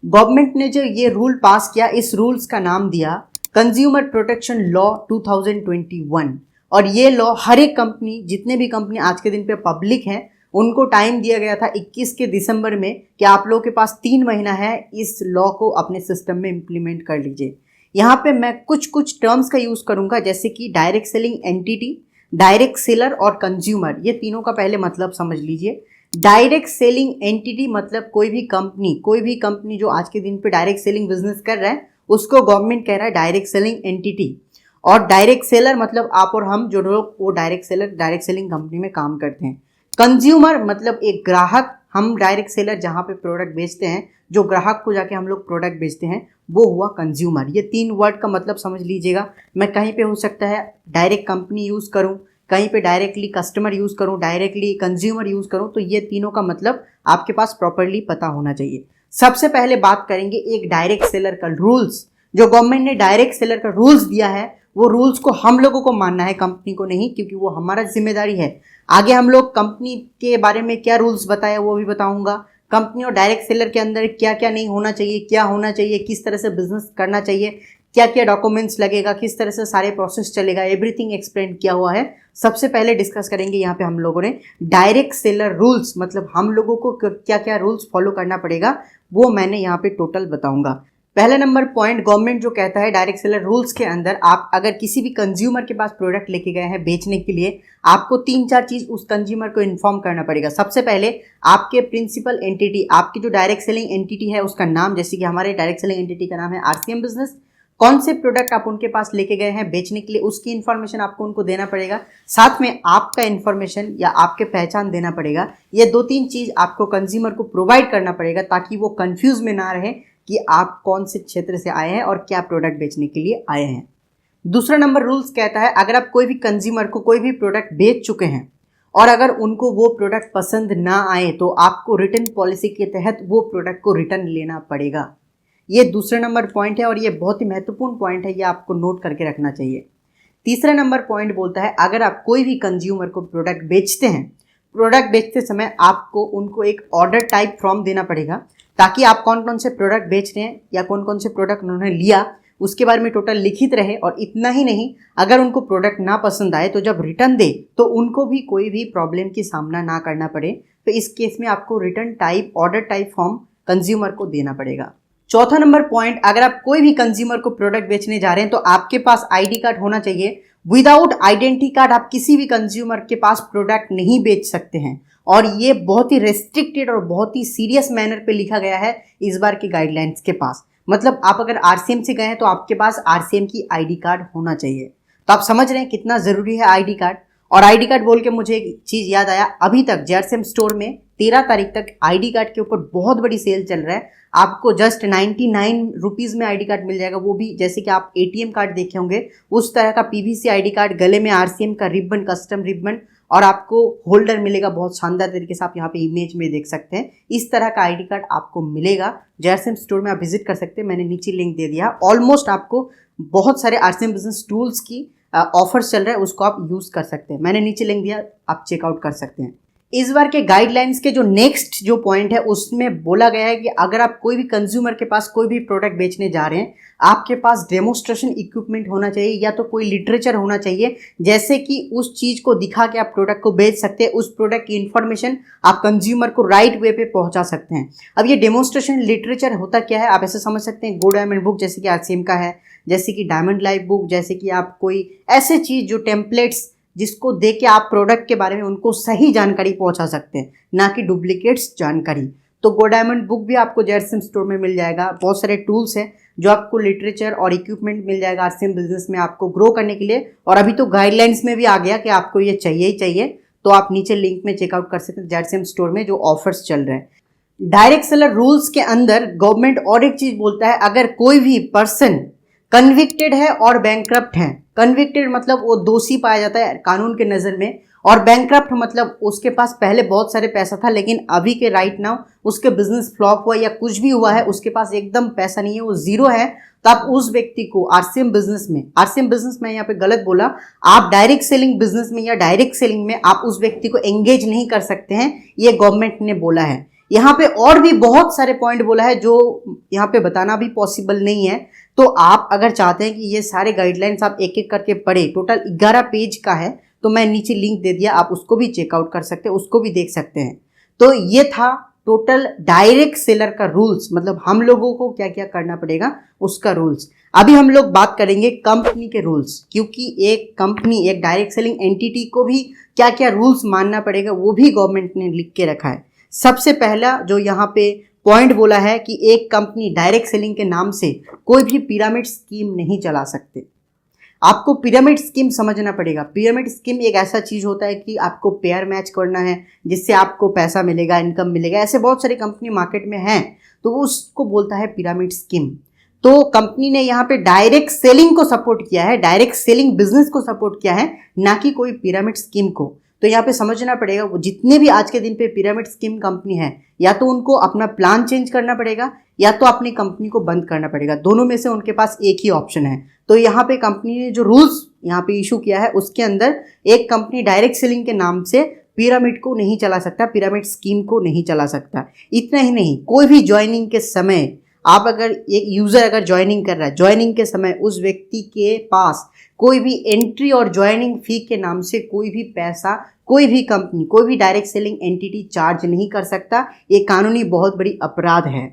Government ने जो ये रूल पास किया, इस रूल्स का नाम दिया कंज्यूमर प्रोटेक्शन लॉ 2021। और ये लॉ हर एक कंपनी, जितने भी कंपनी आज के दिन पे पब्लिक हैं, उनको टाइम दिया गया था 21 के दिसंबर में कि आप लोगों के पास 3 महीना है, इस लॉ को अपने सिस्टम में इम्प्लीमेंट कर लीजिए। यहाँ पे मैं कुछ टर्म्स का यूज़ करूँगा, जैसे कि direct selling entity, direct seller और कंज्यूमर। ये तीनों का पहले मतलब समझ लीजिए। डायरेक्ट सेलिंग एंटिटी मतलब कोई भी कंपनी जो आज के दिन पे डायरेक्ट सेलिंग बिजनेस कर रहा है, उसको गवर्नमेंट कह रहा है डायरेक्ट सेलिंग एंटिटी। और डायरेक्ट सेलर मतलब आप और हम जो लोग वो डायरेक्ट सेलिंग कंपनी में काम करते हैं। कंज्यूमर मतलब एक ग्राहक, हम डायरेक्ट सेलर जहाँ पे प्रोडक्ट बेचते हैं, जो ग्राहक को जाके हम लोग प्रोडक्ट बेचते हैं, वो हुआ कंज्यूमर। ये 3 वर्ड का मतलब समझ लीजिएगा। मैं कहीं पे हो सकता है डायरेक्ट कंपनी यूज़ करूँ, कहीं पे डायरेक्टली कस्टमर यूज़ करूँ, डायरेक्टली कंज्यूमर यूज़ करूँ, तो ये तीनों का मतलब आपके पास प्रॉपरली पता होना चाहिए। सबसे पहले बात करेंगे एक डायरेक्ट सेलर का रूल्स। जो गवर्नमेंट ने डायरेक्ट सेलर का रूल्स दिया है, वो रूल्स को हम लोगों को मानना है, कंपनी को नहीं, क्योंकि वो हमारा जिम्मेदारी है। आगे हम लोग कंपनी के बारे में क्या रूल्स बताया वो भी बताऊंगा। कंपनी और डायरेक्ट सेलर के अंदर क्या क्या नहीं होना चाहिए, क्या होना चाहिए, किस तरह से बिजनेस करना चाहिए, क्या क्या डॉक्यूमेंट्स लगेगा, किस तरह से सारे प्रोसेस चलेगा, एवरीथिंग एक्सप्लेन किया हुआ है। सबसे पहले डिस्कस करेंगे यहाँ पे हम लोगों ने डायरेक्ट सेलर रूल्स, मतलब हम लोगों को क्या क्या रूल्स फॉलो करना पड़ेगा, वो मैंने यहाँ पे टोटल बताऊंगा। पहला नंबर पॉइंट, गवर्नमेंट जो कहता है डायरेक्ट सेलर रूल्स के अंदर, आप अगर किसी भी कंज्यूमर के पास प्रोडक्ट लेके गए हैं बेचने के लिए, आपको 3-4 चीज़ उस कंज्यूमर को इन्फॉर्म करना पड़ेगा। सबसे पहले आपके प्रिंसिपल एंटिटी, आपकी जो डायरेक्ट सेलिंग एंटिटी है उसका नाम, जैसे कि हमारे डायरेक्ट सेलिंग एंटिटी का नाम है आरसीएम बिजनेस। कौन से प्रोडक्ट आप उनके पास लेके गए हैं बेचने के लिए, उसकी इन्फॉर्मेशन आपको उनको देना पड़ेगा। साथ में आपका इन्फॉर्मेशन या आपके पहचान देना पड़ेगा। ये 2-3 चीज़ आपको कंज्यूमर को प्रोवाइड करना पड़ेगा, ताकि वो कंफ्यूज में ना रहे कि आप कौन से क्षेत्र से आए हैं और क्या प्रोडक्ट बेचने के लिए आए हैं। दूसरा नंबर रूल्स कहता है, अगर आप कोई भी कंज्यूमर को कोई भी प्रोडक्ट बेच चुके हैं और अगर उनको वो प्रोडक्ट पसंद ना आए, तो आपको रिटर्न पॉलिसी के तहत वो प्रोडक्ट को रिटर्न लेना पड़ेगा। ये दूसरा नंबर पॉइंट है और ये बहुत ही महत्वपूर्ण पॉइंट है, ये आपको नोट करके रखना चाहिए। तीसरा नंबर पॉइंट बोलता है, अगर आप कोई भी कंज्यूमर को प्रोडक्ट बेचते हैं, प्रोडक्ट बेचते समय आपको उनको एक ऑर्डर टाइप फॉर्म देना पड़ेगा, ताकि आप कौन कौन से प्रोडक्ट बेच रहे हैं या कौन कौन से प्रोडक्ट उन्होंने लिया उसके बारे में टोटल लिखित रहे। और इतना ही नहीं, अगर उनको प्रोडक्ट ना पसंद आए तो जब रिटर्न दे तो उनको भी कोई भी प्रॉब्लम की सामना ना करना पड़े। तो इस केस में आपको return type, order type form consumer को देना पड़ेगा। चौथा नंबर पॉइंट, अगर आप कोई भी कंज्यूमर को प्रोडक्ट बेचने जा रहे हैं तो आपके पास आईडी कार्ड होना चाहिए। विदाउट आइडेंटिटी कार्ड आप किसी भी कंज्यूमर के पास प्रोडक्ट नहीं बेच सकते हैं। और ये बहुत ही रेस्ट्रिक्टेड और बहुत ही सीरियस मैनर पे लिखा गया है इस बार के गाइडलाइंस के पास। मतलब आप अगर आरसीएम से गए हैं तो आपके पास आरसीएम की आईडी कार्ड होना चाहिए। तो आप समझ रहे हैं कितना ज़रूरी है आईडी कार्ड। और आईडी कार्ड बोल के मुझे एक चीज़ याद आया, अभी तक जेआरसीएम स्टोर में 13 तारीख तक आईडी कार्ड के ऊपर बहुत बड़ी सेल चल रहा है। आपको जस्ट 99 रुपीज़ में आईडी कार्ड मिल जाएगा। वो भी जैसे कि आप एटीएम कार्ड देखे होंगे उस तरह का पीवीसी आईडी कार्ड, गले में आरसीएम का रिबन, कस्टम रिबन, और आपको होल्डर मिलेगा बहुत शानदार तरीके से। आप यहाँ पे इमेज में देख सकते हैं, इस तरह का आईडी कार्ड आपको मिलेगा। जेआरसीएम स्टोर में आप विजिट कर सकते हैं, मैंने नीचे लिंक दे दिया। ऑलमोस्ट आपको बहुत सारे आरसीएम बिजनेस टूल्स की ऑफर्स चल रहे हैं, उसको आप यूज़ कर सकते हैं। मैंने नीचे लिंक दिया, आप चेकआउट कर सकते हैं। इस बार के गाइडलाइंस के जो नेक्स्ट जो पॉइंट है उसमें बोला गया है कि अगर आप कोई भी कंज्यूमर के पास कोई भी प्रोडक्ट बेचने जा रहे हैं, आपके पास डेमोस्ट्रेशन इक्विपमेंट होना चाहिए या तो कोई लिटरेचर होना चाहिए, जैसे कि उस चीज़ को दिखा के आप प्रोडक्ट को बेच सकते हैं। उस प्रोडक्ट की इन्फॉर्मेशन आप कंज्यूमर को राइट वे पे पहुंचा सकते हैं। अब ये डेमोस्ट्रेशन लिटरेचर होता क्या है, आप ऐसे समझ सकते हैं, गो डायमंड बुक जैसे कि आरसीएम का है, जैसे कि डायमंड लाइफ बुक, जैसे कि आप कोई ऐसे चीज़ जो टेम्पलेट्स जिसको दे के आप प्रोडक्ट के बारे में उनको सही जानकारी पहुंचा सकते हैं, ना कि डुप्लीकेट्स जानकारी। तो गो डायमंड बुक भी आपको जेआरसीएम स्टोर में मिल जाएगा। बहुत सारे टूल्स हैं जो आपको लिटरेचर और इक्विपमेंट मिल जाएगा आरसीएम बिजनेस में आपको ग्रो करने के लिए। और अभी तो गाइडलाइंस में भी आ गया कि आपको ये चाहिए ही चाहिए, तो आप नीचे लिंक में चेकआउट कर सकते हैं जेआरसीएम स्टोर में जो ऑफर्स चल रहे हैं। डायरेक्ट सेलर रूल्स के अंदर गवर्नमेंट और एक चीज़ बोलता है, अगर कोई भी पर्सन कन्विक्टेड है और बैंकक्रप्ट है। कन्विक्टेड मतलब वो दोषी पाया जाता है कानून के नज़र में, और बैंकक्रप्ट मतलब उसके पास पहले बहुत सारे पैसा था लेकिन अभी के राइट नाउ उसके बिजनेस फ्लॉप हुआ या कुछ भी हुआ है, उसके पास एकदम पैसा नहीं है, वो जीरो है। तो आप उस व्यक्ति को आरसीएम बिजनेस में यहाँ पे गलत बोला, आप डायरेक्ट सेलिंग बिजनेस में या डायरेक्ट सेलिंग में आप उस व्यक्ति को एंगेज नहीं कर सकते हैं, ये गवर्नमेंट ने बोला है। यहाँ पे और भी बहुत सारे पॉइंट बोला है जो यहाँ पे बताना भी पॉसिबल नहीं है। तो आप अगर चाहते हैं कि ये सारे गाइडलाइंस आप एक एक करके पढ़े, टोटल 11 पेज का है, तो मैं नीचे लिंक दे दिया, आप उसको भी चेकआउट कर सकते हैं, उसको भी देख सकते हैं। तो ये था टोटल डायरेक्ट सेलर का रूल्स, मतलब हम लोगों को क्या क्या करना पड़ेगा उसका रूल्स। अभी हम लोग बात करेंगे कंपनी के रूल्स, क्योंकि एक कंपनी, एक डायरेक्ट सेलिंग एंटिटी को भी क्या क्या रूल्स मानना पड़ेगा वो भी गवर्नमेंट ने लिख के रखा है। सबसे पहला जो यहाँ पे पॉइंट बोला है कि एक कंपनी डायरेक्ट सेलिंग के नाम से कोई भी पिरामिड स्कीम नहीं चला सकते। आपको पिरामिड स्कीम समझना पड़ेगा। पिरामिड स्कीम एक ऐसा चीज होता है कि आपको पेयर मैच करना है जिससे आपको पैसा मिलेगा, इनकम मिलेगा, ऐसे बहुत सारी कंपनी मार्केट में हैं, तो वो उसको बोलता है पिरामिड स्कीम। तो कंपनी ने यहाँ पे डायरेक्ट सेलिंग को सपोर्ट किया है, डायरेक्ट सेलिंग बिजनेस को सपोर्ट किया है, ना कि कोई पिरामिड स्कीम को। तो यहाँ पे समझना पड़ेगा वो जितने भी आज के दिन पे पिरामिड स्कीम कंपनी है, या तो उनको अपना प्लान चेंज करना पड़ेगा या तो अपनी कंपनी को बंद करना पड़ेगा, दोनों में से उनके पास एक ही ऑप्शन है। तो यहाँ पे कंपनी ने जो रूल्स यहाँ पे इशू किया है उसके अंदर एक कंपनी डायरेक्ट सेलिंग के नाम से पिरामिड को नहीं चला सकता, पिरामिड स्कीम को नहीं चला सकता। इतना ही नहीं, कोई भी ज्वाइनिंग के समय आप अगर एक यूजर अगर ज्वाइनिंग कर रहा है, ज्वाइनिंग के समय उस व्यक्ति के पास कोई भी एंट्री और ज्वाइनिंग फी के नाम से कोई भी पैसा कोई भी कंपनी, कोई भी डायरेक्ट सेलिंग एंटिटी चार्ज नहीं कर सकता। ये कानूनी बहुत बड़ी अपराध है।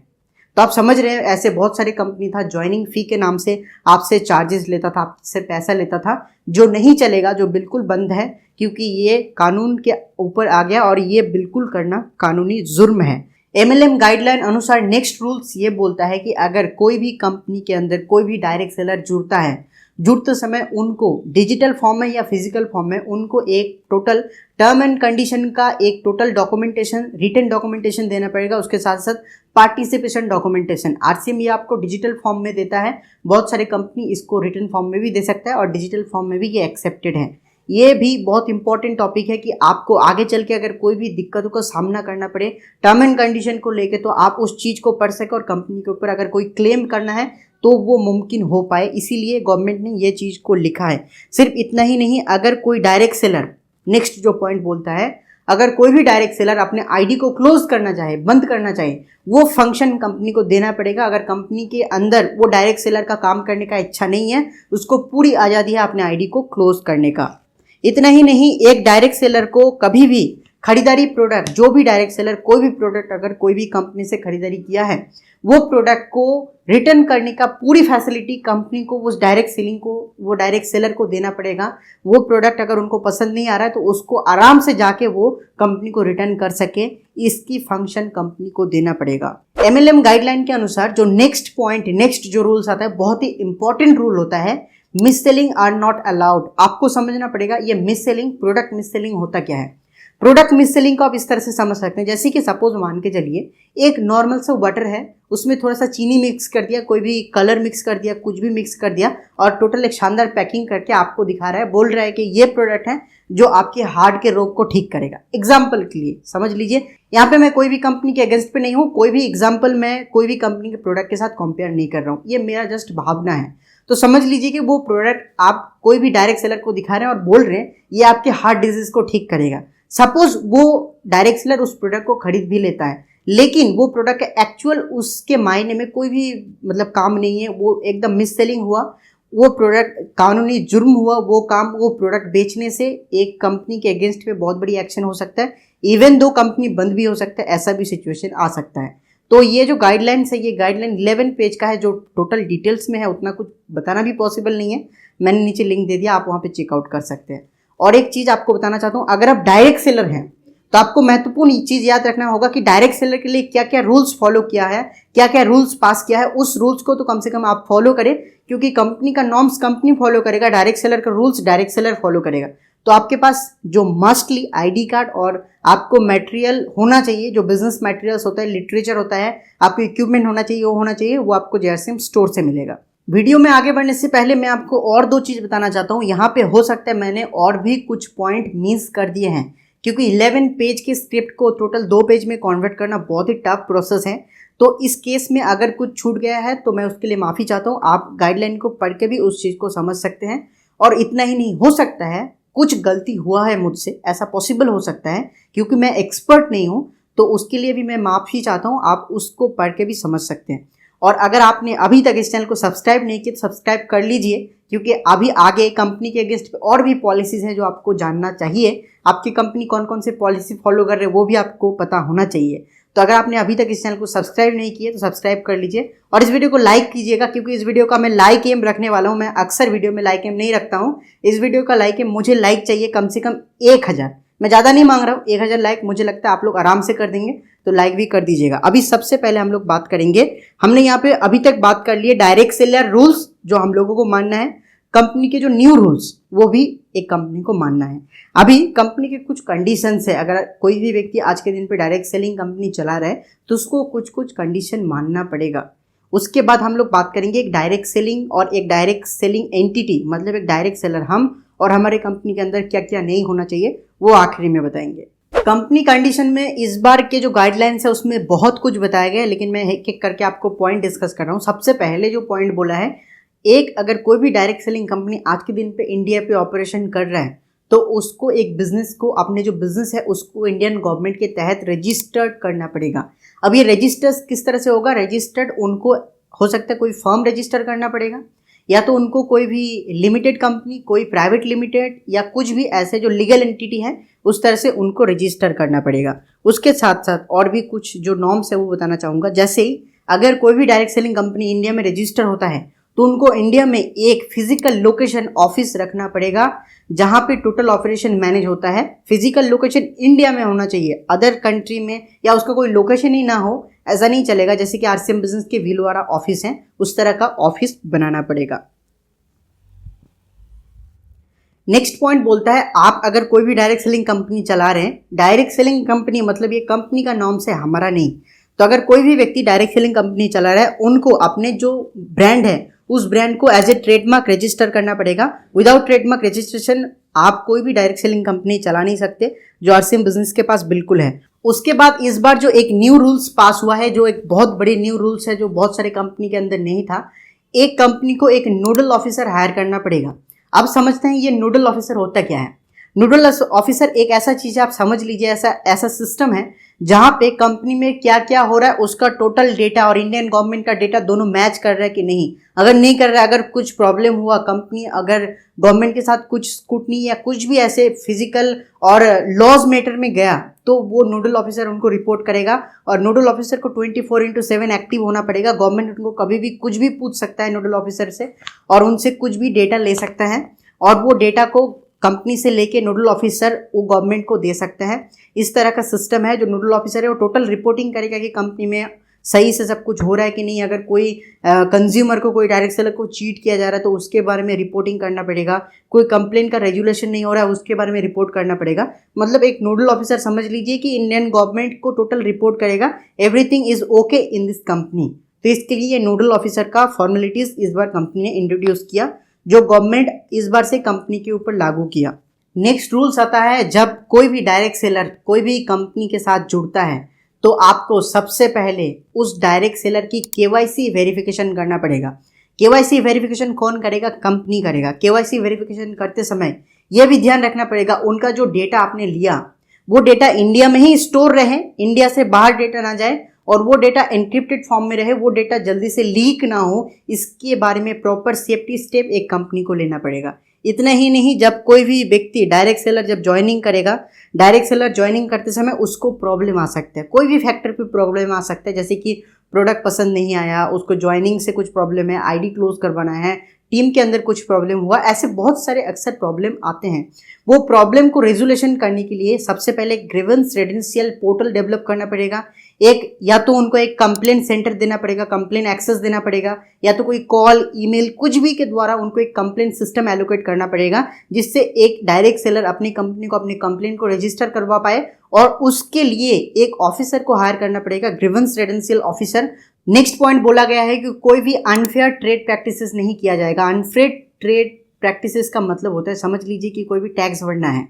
तो आप समझ रहे हैं, ऐसे बहुत सारी कंपनी था ज्वाइनिंग फी के नाम से आपसे चार्जेस लेता था, आपसे पैसा लेता था, जो नहीं चलेगा, जो बिल्कुल बंद है, क्योंकि ये कानून के ऊपर आ गया और ये बिल्कुल करना कानूनी जुर्म है। एमएलएम गाइडलाइन अनुसार नेक्स्ट रूल्स ये बोलता है कि अगर कोई भी कंपनी के अंदर कोई भी डायरेक्ट सेलर जुड़ता है, जुड़ते समय उनको डिजिटल फॉर्म में या फिजिकल फॉर्म में उनको एक टोटल टर्म एंड कंडीशन का एक टोटल डॉक्यूमेंटेशन, रिटन डॉक्यूमेंटेशन देना पड़ेगा। उसके साथ साथ पार्टिसिपेशन डॉक्यूमेंटेशन, आरसीएम ये आपको डिजिटल फॉर्म में देता है, बहुत सारे कंपनी इसको रिटन फॉर्म में भी दे सकता है और डिजिटल फॉर्म में भी ये एक्सेप्टेड है। ये भी बहुत इंपॉर्टेंट टॉपिक है कि आपको आगे चल के अगर कोई भी दिक्कतों का सामना करना पड़े टर्म एंड कंडीशन को लेके, तो आप उस चीज़ को पढ़ सके और कंपनी के ऊपर अगर कोई क्लेम करना है तो वो मुमकिन हो पाए, इसीलिए गवर्नमेंट ने ये चीज़ को लिखा है। सिर्फ इतना ही नहीं, अगर कोई डायरेक्ट सेलर, नेक्स्ट जो पॉइंट बोलता है, अगर कोई भी डायरेक्ट सेलर अपने आईडी को क्लोज करना चाहे, बंद करना चाहे, वो फंक्शन कंपनी को देना पड़ेगा। अगर कंपनी के अंदर वो डायरेक्ट सेलर का काम करने का इच्छा नहीं है, उसको पूरी आज़ादी है अपने आईडी को क्लोज करने का। इतना ही नहीं, एक डायरेक्ट सेलर को कभी भी खरीदारी प्रोडक्ट, जो भी डायरेक्ट सेलर कोई भी प्रोडक्ट अगर कोई भी कंपनी से खरीदारी किया है, वो प्रोडक्ट को रिटर्न करने का पूरी फैसिलिटी कंपनी को, उस डायरेक्ट सेलिंग को, वो डायरेक्ट सेलर को देना पड़ेगा। वो प्रोडक्ट अगर उनको पसंद नहीं आ रहा है तो उसको आराम से जाके वो कंपनी को रिटर्न कर सके, इसकी फंक्शन कंपनी को देना पड़ेगा। एमएलएम गाइडलाइन के अनुसार जो नेक्स्ट पॉइंट, नेक्स्ट जो रूल्स आता है, बहुत ही इंपॉर्टेंट रूल होता है, mis selling are not allowed. आपको समझना पड़ेगा ये mis selling, product mis selling होता क्या है। प्रोडक्ट मिस सेलिंग को आप इस तरह से समझ सकते हैं, जैसे कि सपोज मान के चलिए एक नॉर्मल सा बटर है, उसमें थोड़ा सा चीनी मिक्स कर दिया, कोई भी कलर मिक्स कर दिया, कुछ भी मिक्स कर दिया और टोटल एक शानदार पैकिंग करके आपको दिखा रहा है, बोल रहा है कि ये प्रोडक्ट है जो आपके हार्ट के रोग को ठीक करेगा। एग्जाम्पल के लिए समझ लीजिए, यहाँ पे मैं कोई भी कंपनी के अगेंस्ट पे नहीं हूँ, कोई भी एग्जाम्पल मैं कोई भी कंपनी के प्रोडक्ट के साथ कंपेयर नहीं कर रहा हूँ, ये मेरा जस्ट भावना है। तो समझ लीजिए कि वो प्रोडक्ट आप कोई भी डायरेक्ट सेलर को दिखा रहे हैं और बोल रहे हैं ये आपके हार्ट डिजीज को ठीक करेगा। सपोज वो डायरेक्ट सेलर उस प्रोडक्ट को खरीद भी लेता है, लेकिन वो प्रोडक्ट एक्चुअल उसके मायने में कोई भी मतलब काम नहीं है, वो एकदम मिस सेलिंग हुआ, वो प्रोडक्ट कानूनी जुर्म हुआ, वो काम, वो प्रोडक्ट बेचने से एक कंपनी के अगेंस्ट पे बहुत बड़ी एक्शन हो सकता है, इवन दो कंपनी बंद भी हो सकता है, ऐसा भी सिचुएशन आ सकता है। तो ये जो गाइडलाइंस है, ये गाइडलाइन 11 पेज का है, जो टोटल डिटेल्स में है, उतना कुछ बताना भी पॉसिबल नहीं है। मैंने नीचे लिंक दे दिया, आप वहाँ पे चेकआउट कर सकते हैं। और एक चीज़ आपको बताना चाहता हूँ, अगर आप डायरेक्ट सेलर हैं तो आपको महत्वपूर्ण चीज़ याद रखना होगा कि डायरेक्ट सेलर के लिए क्या क्या रूल्स फॉलो किया है, क्या क्या रूल्स पास किया है, उस रूल्स को तो कम से कम आप फॉलो करें, क्योंकि कंपनी का नॉर्म्स कंपनी फॉलो करेगा, डायरेक्ट सेलर का रूल्स डायरेक्ट सेलर फॉलो करेगा। तो आपके पास जो मस्टली आईडी कार्ड और आपको मटेरियल होना चाहिए, जो बिजनेस मटेरियल्स होता है, लिटरेचर होता है, आपको इक्विपमेंट होना चाहिए, वो होना चाहिए, वो आपको जेआरसीएम स्टोर से मिलेगा। वीडियो में आगे बढ़ने से पहले मैं आपको और दो चीज़ बताना चाहता हूँ। यहाँ पे हो सकता है मैंने और भी कुछ पॉइंट मिस कर दिए हैं, क्योंकि 11 पेज के स्क्रिप्ट को टोटल 2 पेज में कन्वर्ट करना बहुत ही टफ प्रोसेस है। तो इस केस में अगर कुछ छूट गया है तो मैं उसके लिए माफ़ी चाहता हूँ। आप गाइडलाइन को पढ़ के भी उस चीज़ को समझ सकते हैं। और इतना ही नहीं, हो सकता है कुछ गलती हुआ है मुझसे, ऐसा पॉसिबल हो सकता है, क्योंकि मैं एक्सपर्ट नहीं हूँ। तो उसके लिए भी मैं माफ़ी चाहता हूँ, आप उसको पढ़ के भी समझ सकते हैं। और अगर आपने अभी तक इस चैनल को सब्सक्राइब नहीं किया तो सब्सक्राइब कर लीजिए, क्योंकि अभी आगे कंपनी के अगेंस्ट पे और भी पॉलिसीज़ हैं जो आपको जानना चाहिए। आपकी कंपनी कौन कौन से पॉलिसी फॉलो कर रहे हैं वो भी आपको पता होना चाहिए। तो अगर आपने अभी तक इस चैनल को सब्सक्राइब नहीं किया तो सब्सक्राइब कर लीजिए और इस वीडियो को लाइक कीजिएगा, क्योंकि इस वीडियो का मैं लाइक एम रखने वाला हूँ। मैं अक्सर वीडियो में लाइक एम नहीं रखता हूँ। इस वीडियो का लाइक एम, मुझे लाइक चाहिए कम से कम 1000। मैं ज़्यादा नहीं मांग रहा हूँ, 1000 लाइक मुझे लगता है आप लोग आराम से कर देंगे, तो लाइक भी कर दीजिएगा। अभी सबसे पहले हम लोग बात करेंगे, हमने यहाँ पे अभी तक बात कर लिए डायरेक्ट सेलर रूल्स जो हम लोगों को मानना है, कंपनी के जो न्यू रूल्स वो भी एक कंपनी को मानना है। अभी कंपनी के कुछ कंडीशंस है, अगर कोई भी व्यक्ति आज के दिन पे डायरेक्ट सेलिंग कंपनी चला रहा है तो उसको कुछ कुछ कंडीशन मानना पड़ेगा। उसके बाद हम लोग बात करेंगे एक डायरेक्ट सेलिंग और एक डायरेक्ट सेलिंग एंटिटी, मतलब एक डायरेक्ट सेलर हम और हमारे कंपनी के अंदर क्या क्या नहीं होना चाहिए वो आखिरी में बताएंगे। कंपनी कंडीशन में इस बार के जो गाइडलाइंस है उसमें बहुत कुछ बताया गया है, लेकिन मैं एक एक करके आपको पॉइंट डिस्कस कर रहा हूँ। सबसे पहले जो पॉइंट बोला है, एक अगर कोई भी डायरेक्ट सेलिंग कंपनी आज के दिन पे इंडिया पे ऑपरेशन कर रहा है तो उसको एक बिजनेस को, अपने जो बिजनेस है उसको इंडियन गवर्नमेंट के तहत रजिस्टर्ड करना पड़ेगा। अब ये रजिस्टर्स किस तरह से होगा? रजिस्टर्ड उनको हो सकता है कोई फर्म रजिस्टर करना पड़ेगा, या तो उनको कोई भी लिमिटेड कंपनी, कोई प्राइवेट लिमिटेड या कुछ भी ऐसे जो लीगल एंटिटी है उस तरह से उनको रजिस्टर करना पड़ेगा। उसके साथ साथ और भी कुछ जो नॉर्म्स है वो बताना चाहूँगा। जैसे ही अगर कोई भी डायरेक्ट सेलिंग कंपनी इंडिया में रजिस्टर होता है तो उनको इंडिया में एक फिजिकल लोकेशन ऑफिस रखना पड़ेगा जहां पे टोटल ऑपरेशन मैनेज होता है। फिजिकल लोकेशन इंडिया में होना चाहिए, अदर कंट्री में या उसका कोई लोकेशन ही ना हो ऐसा नहीं चलेगा। जैसे कि आरसीएम बिजनेस के भीलवाड़ा ऑफिस है, उस तरह का ऑफिस बनाना पड़ेगा। नेक्स्ट पॉइंट बोलता है, आप अगर कोई भी डायरेक्ट सेलिंग कंपनी चला रहे हैं, डायरेक्ट सेलिंग कंपनी मतलब ये कंपनी का नाम से हमारा नहीं, तो अगर कोई भी व्यक्ति डायरेक्ट सेलिंग कंपनी चला रहा है उनको अपने जो ब्रांड है उस ब्रांड को एज ए ट्रेडमार्क रजिस्टर करना पड़ेगा। विदाउट ट्रेडमार्क रजिस्ट्रेशन आप कोई भी डायरेक्ट सेलिंग कंपनी चला नहीं सकते, जो आरसीएम बिजनेस के पास बिल्कुल है। उसके बाद इस बार जो एक न्यू रूल्स पास हुआ है, जो एक बहुत बड़ी न्यू रूल्स है जो बहुत सारे कंपनी के अंदर नहीं था, एक कंपनी को एक नोडल ऑफिसर हायर करना पड़ेगा। अब समझते हैं ये नोडल ऑफिसर होता क्या है। नोडल ऑफिसर एक ऐसा चीज है, आप समझ लीजिए ऐसा सिस्टम है जहां पे कंपनी में क्या क्या हो रहा है उसका टोटल डेटा और इंडियन गवर्नमेंट का डेटा दोनों मैच कर रहा है कि नहीं। अगर नहीं कर रहा है, अगर कुछ प्रॉब्लम हुआ, कंपनी अगर गवर्नमेंट के साथ कुछ स्कूटनी या कुछ भी ऐसे फिजिकल और लॉज मैटर में गया तो वो नोडल ऑफिसर उनको रिपोर्ट करेगा। और नोडल ऑफिसर को 24/7 एक्टिव होना पड़ेगा। गवर्नमेंट उनको कभी भी कुछ भी पूछ सकता है नोडल ऑफिसर से और उनसे कुछ भी डेटा ले सकता है और वो डेटा को कंपनी से लेके नोडल ऑफिसर वो गवर्नमेंट को दे सकता है। इस तरह का सिस्टम है। जो नोडल ऑफिसर है वो टोटल रिपोर्टिंग करेगा कि कंपनी में सही से सब कुछ हो रहा है कि नहीं। अगर कोई कंज्यूमर को, कोई डायरेक्ट सेलर को चीट किया जा रहा है तो उसके बारे में रिपोर्टिंग करना पड़ेगा। कोई कंप्लेन का रेजुलेशन नहीं हो रहा है उसके बारे में रिपोर्ट करना पड़ेगा। मतलब एक नोडल ऑफिसर समझ लीजिए कि इंडियन गवर्नमेंट को टोटल रिपोर्ट करेगा, everything is okay in this company. तो इसके लिए ये नोडल ऑफिसर का फॉर्मेलिटीज इस बार कंपनी ने इंट्रोड्यूस किया, जो गवर्नमेंट इस बार से कंपनी के ऊपर लागू किया। नेक्स्ट रूल्स आता है, जब कोई भी डायरेक्ट सेलर कोई भी कंपनी के साथ जुड़ता है तो आपको सबसे पहले उस डायरेक्ट सेलर की केवाईसी वेरिफिकेशन करना पड़ेगा। केवाईसी वेरिफिकेशन कौन करेगा? कंपनी करेगा। केवाईसी वेरिफिकेशन करते समय यह भी ध्यान रखना पड़ेगा उनका जो डेटा आपने लिया वो डेटा इंडिया में ही स्टोर रहे, इंडिया से बाहर डेटा ना जाए और वो डेटा एनक्रिप्टेड फॉर्म में रहे, वो डेटा जल्दी से लीक ना हो। इसके बारे में प्रॉपर सेफ्टी स्टेप एक कंपनी को लेना पड़ेगा। इतना ही नहीं, जब कोई भी व्यक्ति डायरेक्ट सेलर जब ज्वाइनिंग करेगा, डायरेक्ट सेलर ज्वाइनिंग करते समय उसको प्रॉब्लम आ सकता है, कोई भी फैक्टर पे प्रॉब्लम आ सकता है। जैसे कि प्रोडक्ट पसंद नहीं आया, उसको ज्वाइनिंग से कुछ प्रॉब्लम है, आईडी क्लोज करवाना है, टीम के अंदर कुछ प्रॉब्लम हुआ, ऐसे बहुत सारे अक्सर प्रॉब्लम आते हैं। वो प्रॉब्लम को रेजोल्यूशन करने के लिए सबसे पहले ग्रीवेंस रेजिडेंशियल पोर्टल डेवलप करना पड़ेगा। एक या तो उनको एक कंप्लेंट सेंटर देना पड़ेगा, कंप्लेंट एक्सेस देना पड़ेगा, या तो कोई कॉल, ईमेल, कुछ भी के द्वारा उनको एक कंप्लेंट सिस्टम एलोकेट करना पड़ेगा, जिससे एक डायरेक्ट सेलर अपनी कंपनी को, अपनी कंप्लेंट को रजिस्टर करवा पाए। और उसके लिए एक ऑफिसर को हायर करना पड़ेगा, grievance residential officer. Next point बोला गया है कि कोई भी अनफेयर ट्रेड प्रैक्टिसेस नहीं किया जाएगा। अनफेयर ट्रेड प्रैक्टिसेस का मतलब होता है, समझ लीजिए कि कोई भी टैक्स भरना है,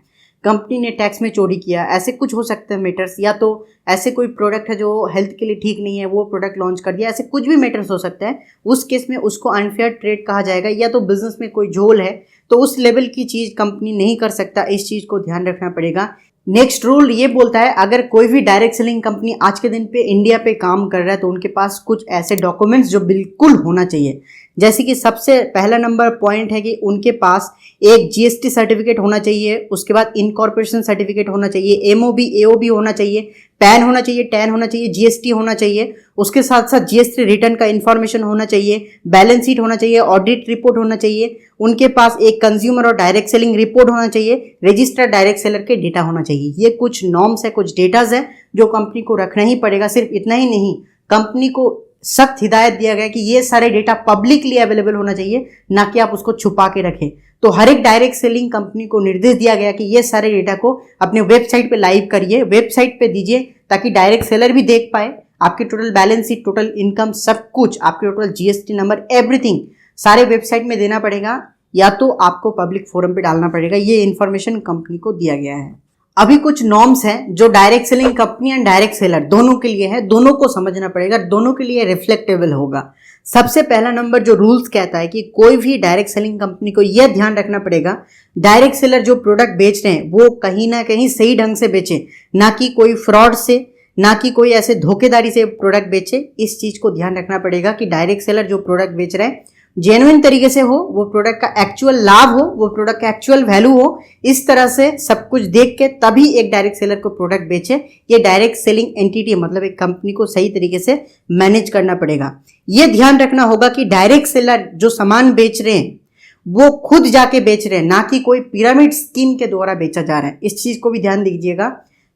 कंपनी ने टैक्स में चोरी किया, ऐसे कुछ हो सकते हैं मैटर्स, या तो ऐसे कोई प्रोडक्ट है जो हेल्थ के लिए ठीक नहीं है वो प्रोडक्ट लॉन्च कर दिया, ऐसे कुछ भी मैटर्स हो सकता है। उस केस में उसको अनफेयर ट्रेड कहा जाएगा। या तो बिजनेस में कोई झोल है तो उस लेवल की चीज़ कंपनी नहीं कर सकता, इस चीज़ को ध्यान रखना पड़ेगा। नेक्स्ट रूल ये बोलता है अगर कोई भी डायरेक्ट सेलिंग कंपनी आज के दिन पे इंडिया पे काम कर रहा है तो उनके पास कुछ ऐसे डॉक्यूमेंट्स जो बिल्कुल होना चाहिए। जैसे कि सबसे पहला नंबर पॉइंट है कि उनके पास एक जीएसटी सर्टिफिकेट होना चाहिए, उसके बाद इनकॉर्पोरेशन सर्टिफिकेट होना चाहिए, एमओबी एओबी होना चाहिए, पैन होना चाहिए, टैन होना चाहिए, जीएसटी होना चाहिए, उसके साथ साथ जीएसटी रिटर्न का इन्फॉर्मेशन होना चाहिए, बैलेंस शीट होना चाहिए, ऑडिट रिपोर्ट होना चाहिए, उनके पास एक कंज्यूमर और डायरेक्ट सेलिंग रिपोर्ट होना चाहिए, रजिस्टर्ड डायरेक्ट सेलर के डेटा होना चाहिए। ये कुछ नॉर्म्स है, कुछ डेटाज है जो कंपनी को रखना ही पड़ेगा। सिर्फ इतना ही नहीं, कंपनी को सख्त हिदायत दिया गया कि ये सारे डेटा पब्लिकली अवेलेबल होना चाहिए, ना कि आप उसको छुपा के रखें। तो हर एक डायरेक्ट सेलिंग कंपनी को निर्देश दिया गया कि ये सारे डेटा को अपने वेबसाइट पे लाइव करिए, वेबसाइट पे दीजिए, ताकि डायरेक्ट सेलर भी देख पाए आपकी total balance sheet, total income, सब कुछ, आपके टोटल जीएसटी नंबर, एवरीथिंग सारे वेबसाइट में देना पड़ेगा, या तो आपको पब्लिक फोरम पे डालना पड़ेगा। ये इन्फॉर्मेशन कंपनी को दिया गया है। अभी कुछ नॉर्म्स हैं जो direct selling company and direct seller दोनों के लिए है, दोनों को समझना पड़ेगा, दोनों के लिए रिफ्लेक्टेबल होगा। सबसे पहला नंबर जो रूल्स कहता है कि कोई भी डायरेक्ट सेलिंग कंपनी को यह ध्यान रखना पड़ेगा, डायरेक्ट सेलर जो प्रोडक्ट बेच रहे हैं वो कहीं ना कहीं सही ढंग से बेचे, ना कि कोई फ्रॉड से, ना कि कोई ऐसे धोखेदारी से प्रोडक्ट बेचे। इस चीज को ध्यान रखना पड़ेगा कि डायरेक्ट सेलर जो प्रोडक्ट बेच रहे हैं जेन्युइन तरीके से हो, वो प्रोडक्ट का एक्चुअल लाभ हो, वो प्रोडक्ट का एक्चुअल वैल्यू हो। इस तरह से सब कुछ देख के तभी एक डायरेक्ट सेलर को प्रोडक्ट बेचे। ये डायरेक्ट सेलिंग एंटिटी मतलब एक कंपनी को सही तरीके से मैनेज करना पड़ेगा। ये ध्यान रखना होगा कि डायरेक्ट सेलर जो सामान बेच रहे हैं वो खुद जाके बेच रहे हैं, ना कि कोई पिरामिड स्कीम के द्वारा बेचा जा रहा है। इस चीज को भी ध्यान दीजिएगा।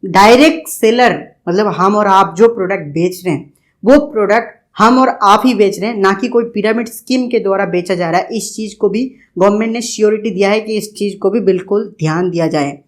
डायरेक्ट सेलर मतलब हम और आप जो प्रोडक्ट बेच रहे हैं वो प्रोडक्ट हम और आप ही बेच रहे हैं, ना कि कोई पिरामिड स्कीम के द्वारा बेचा जा रहा है। इस चीज को भी गवर्नमेंट ने श्योरिटी दिया है कि इस चीज को भी बिल्कुल ध्यान दिया जाए।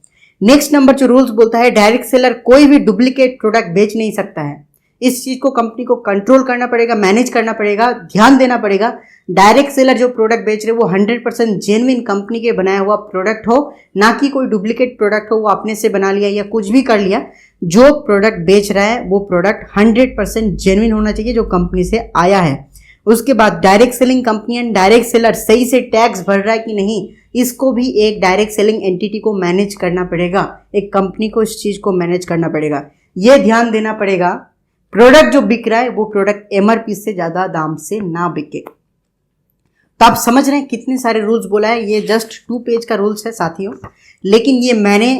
नेक्स्ट नंबर जो रूल्स बोलता है, डायरेक्ट सेलर कोई भी डुप्लीकेट प्रोडक्ट बेच नहीं सकता है। इस चीज को कंपनी को कंट्रोल करना पड़ेगा, मैनेज करना पड़ेगा, ध्यान देना पड़ेगा। डायरेक्ट सेलर जो प्रोडक्ट बेच रहे हैं वो 100% जेन्युइन कंपनी के बनाया हुआ प्रोडक्ट हो, ना कि कोई डुप्लीकेट प्रोडक्ट हो वो अपने से बना लिया या कुछ भी कर लिया। जो प्रोडक्ट बेच रहा है वो प्रोडक्ट 100% जेन्युइन होना चाहिए जो कंपनी से आया है। उसके बाद direct selling company and direct seller सही से टैक्स भर रहा है कि नहीं, इसको भी एक डायरेक्ट सेलिंग एंटिटी को मैनेज करना पड़ेगा। एक कंपनी को इस चीज को मैनेज करना पड़ेगा। यह ध्यान देना पड़ेगा प्रोडक्ट जो बिक रहा है वो प्रोडक्ट एमआरपी से ज्यादा दाम से ना बिके। तो आप समझ रहे हैं कितने सारे रूल्स बोला है। ये जस्ट 2 पेज का रूल्स है साथियों, लेकिन ये मैंने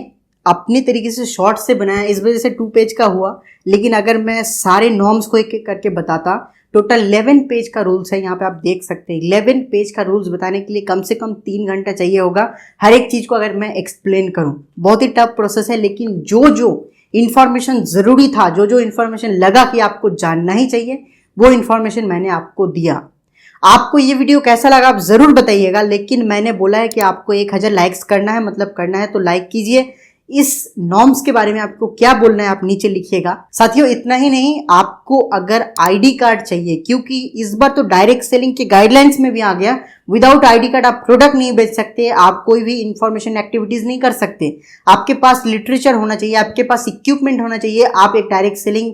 अपने तरीके से शॉर्ट से बनाया, इस वजह से 2 पेज का हुआ। लेकिन अगर मैं सारे नॉर्म्स को एक एक करके बताता, टोटल 11 पेज का रूल्स है। यहाँ पे आप देख सकते हैं 11 पेज का रूल्स बताने के लिए कम से कम 3 घंटा चाहिए होगा। हर एक चीज को अगर मैं एक्सप्लेन करूं, बहुत ही टफ प्रोसेस है। लेकिन जो जो इन्फॉर्मेशन जरूरी था, जो जो इन्फॉर्मेशन लगा कि आपको जानना ही चाहिए, वो इन्फॉर्मेशन मैंने आपको दिया। आपको ये वीडियो कैसा लगा आप जरूर बताइएगा। लेकिन मैंने बोला है कि आपको 1000 लाइक्स करना है, मतलब करना है तो लाइक कीजिए। इस नॉर्म्स के बारे में आपको क्या बोलना है आप नीचे लिखिएगा। साथियों इतना ही नहीं, आपको अगर आईडी कार्ड चाहिए, क्योंकि इस बार तो डायरेक्ट सेलिंग के गाइडलाइंस में भी आ गया, विदाउट आईडी कार्ड आप प्रोडक्ट नहीं बेच सकते, आप कोई भी इंफॉर्मेशन एक्टिविटीज नहीं कर सकते। आपके पास लिटरेचर होना चाहिए, आपके पास इक्विपमेंट होना चाहिए, आप एक डायरेक्ट सेलिंग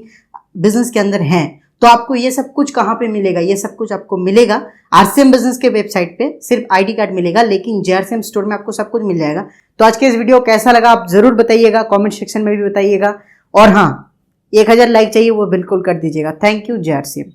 बिजनेस के अंदर हैं। तो आपको ये सब कुछ कहाँ पे मिलेगा? ये सब कुछ आपको मिलेगा आरसीएम बिजनेस के वेबसाइट पे। सिर्फ आईडी कार्ड मिलेगा, लेकिन जेआरसीएम स्टोर में आपको सब कुछ मिल जाएगा। तो आज के इस वीडियो कैसा लगा आप जरूर बताइएगा, कमेंट सेक्शन में भी बताइएगा। और हाँ, 1000 लाइक चाहिए वो बिल्कुल कर दीजिएगा। Thank you जेआरसीएम।